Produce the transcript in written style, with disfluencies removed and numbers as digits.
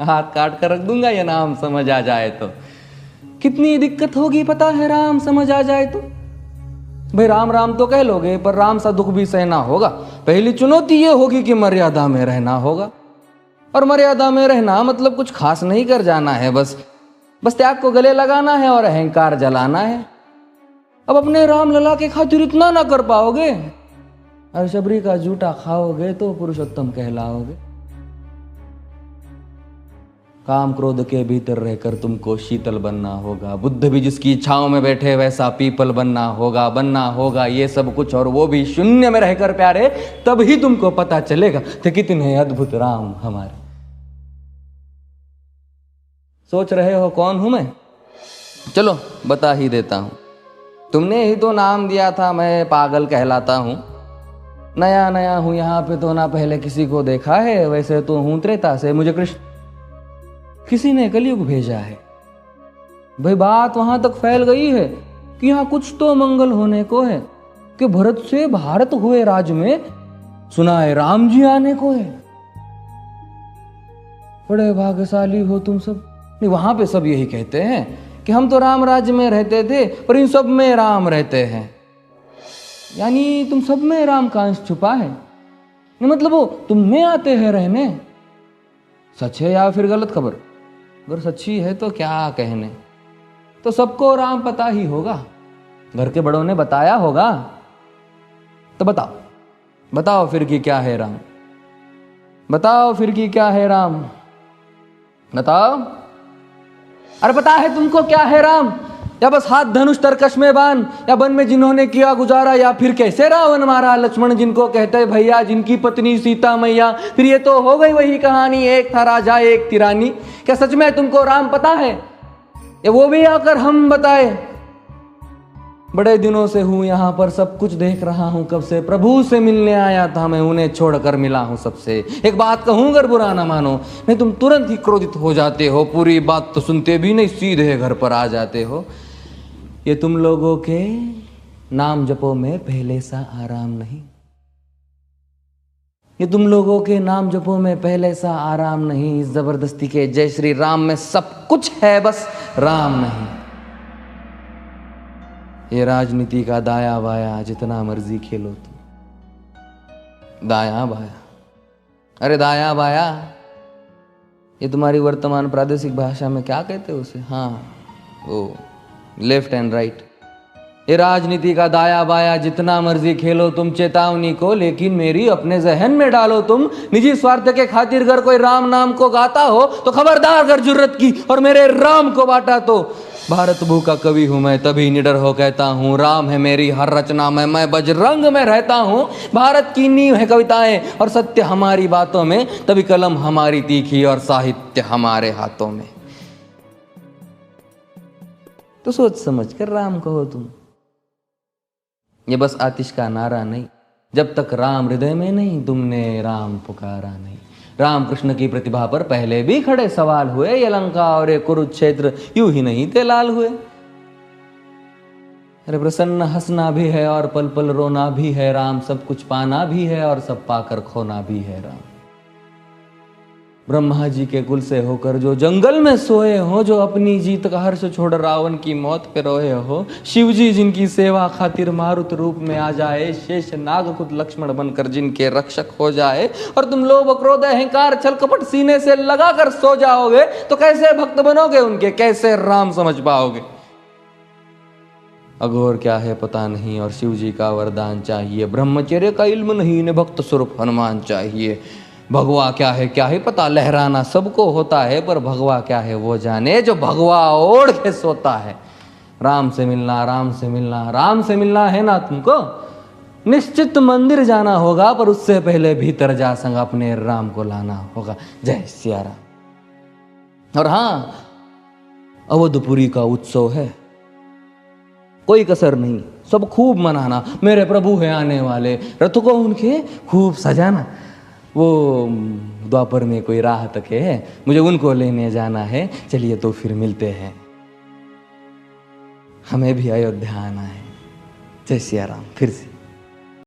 हाथ काट कर रख दूंगा ये नाम समझ आ जाए तो। कितनी दिक्कत होगी पता है राम समझ आ जाए तो। भाई राम राम तो कह लोगे पर राम सा दुख भी सहना होगा। पहली चुनौती ये होगी कि मर्यादा में रहना होगा। और मर्यादा में रहना मतलब कुछ खास नहीं कर जाना है, बस त्याग को गले लगाना है और अहंकार जलाना है। अब अपने राम लला के खातिर इतना ना कर पाओगे और शबरी का जूठा खाओगे तो पुरुषोत्तम कहलाओगे। काम क्रोध के भीतर रहकर तुमको शीतल बनना होगा। बुद्ध भी जिसकी इच्छाओं में बैठे वैसा पीपल बनना होगा ये सब कुछ, और वो भी शून्य में रहकर प्यारे। तब ही तुमको पता चलेगा कि कितने अद्भुत राम हमारे। सोच रहे हो कौन हूं मैं? चलो बता ही देता हूं। तुमने ही तो नाम दिया था मैं पागल कहलाता हूं। नया नया हूं यहाँ पे तो ना पहले किसी को देखा है। वैसे तो हूं त्रेता से, मुझे कृष्ण किसी ने कलयुग भेजा है। भाई बात वहां तक फैल गई है कि यहाँ कुछ तो मंगल होने को है कि भरत से भारत हुए राज में सुना है राम जी आने को है। बड़े भाग्यशाली हो तुम सब। नहीं, वहां पे सब यही कहते हैं कि हम तो राम राज्य में रहते थे पर इन सब में राम रहते हैं। यानी तुम सब में राम का अंश छुपा है। मतलब वो तुम में आते हैं रहने। सच है या फिर गलत खबर? अगर सच्ची है तो क्या कहने। तो सबको राम पता ही होगा, घर के बड़ों ने बताया होगा। तो बताओ फिर कि क्या है राम। बताओ फिर कि क्या है राम। बताओ। अरे पता है तुमको क्या है राम? या बस हाथ धनुष तरकश में बान, या वन में जिन्होंने किया गुजारा, या फिर कैसे रावण मारा लक्ष्मण जिनको कहते भैया, जिनकी पत्नी सीता मैया। फिर ये तो हो गई वही कहानी, एक था राजा एक थी रानी। क्या सच में तुमको राम पता है या वो भी आकर हम बताए? बड़े दिनों से हूं यहाँ पर, सब कुछ देख रहा हूं कब से। प्रभु से मिलने आया था मैं, उन्हें छोड़कर मिला हूं सबसे। एक बात कहूं अगर बुरा ना मानो, नहीं तुम तुरंत ही क्रोधित हो जाते हो। पूरी बात तो सुनते भी नहीं, सीधे घर पर आ जाते हो। ये तुम लोगों के नाम जपो में पहले सा आराम नहीं। ये तुम लोगों के नाम जपो में पहले सा आराम नहीं। इस जबरदस्ती के जय श्री राम में सब कुछ है, बस राम नहीं। ये राजनीति का दाया बाया जितना मर्जी खेलो तुम। दाया बाया, अरे दाया बाया ये तुम्हारी वर्तमान प्रादेशिक भाषा में क्या कहते हो उसे? हाँ वो लेफ्ट एंड राइट। ये राजनीति का दाया बाया जितना मर्जी खेलो तुम चेतावनी को, लेकिन मेरी अपने जहन में डालो तुम। निजी स्वार्थ के खातिर अगर कोई राम नाम को गाता हो तो खबरदार अगर जुर्रत की और मेरे राम को बांटा तो। भारत भू का कवि हूं मैं, तभी निडर हो कहता हूं राम है मेरी हर रचना में। मैं बजरंग में रहता हूं, भारत की नींव है कविताएं और सत्य हमारी बातों में। तभी कलम हमारी तीखी और साहित्य हमारे हाथों में। तो सोच समझ कर राम कहो तुम। ये बस आतिश का नारा नहीं, जब तक राम हृदय में नहीं तुमने राम पुकारा नहीं। राम कृष्ण की प्रतिभा पर पहले भी खड़े सवाल हुए। ये लंका और ये कुरुक्षेत्र यूं ही नहीं थे लाल हुए। अरे प्रसन्न हंसना भी है और पल पल रोना भी है राम। सब कुछ पाना भी है और सब पाकर खोना भी है राम। ब्रह्मा जी के कुल से होकर जो जंगल में सोए हो, जो अपनी जीत का हर्ष छोड़ रावण की मौत पे रोए हो। शिव जी जिनकी सेवा खातिर मारुत रूप में आ जाए। शेष नाग खुद लक्ष्मण बनकर जिनके रक्षक हो जाए। और तुम लोभ क्रोध अहंकार छल कपट सीने से लगा कर सो जाओगे तो कैसे भक्त बनोगे उनके, कैसे राम समझ पाओगे? अघोर क्या है पता नहीं और शिव जी का वरदान चाहिए। ब्रह्मचर्य का इल्म नहीं, इन्हें भक्त स्वरूप हनुमान चाहिए। भगवा क्या है पता, लहराना सबको होता है पर भगवा क्या है वो जाने जो भगवा ओढ़ के सोता है। राम से मिलना, राम से मिलना, राम से मिलना है ना तुमको? निश्चित मंदिर जाना होगा पर उससे पहले भीतर जा संग अपने राम को लाना होगा। जय सिया राम। और हाँ, अवधपुरी का उत्सव है, कोई कसर नहीं, सब खूब मनाना। मेरे प्रभु है आने वाले, रथ को उनके खूब सजाना। वो द्वापर में कोई राह तक है, मुझे उनको लेने जाना है। चलिए तो फिर मिलते हैं, हमें भी अयोध्या आना है। जय सिया राम। फिर से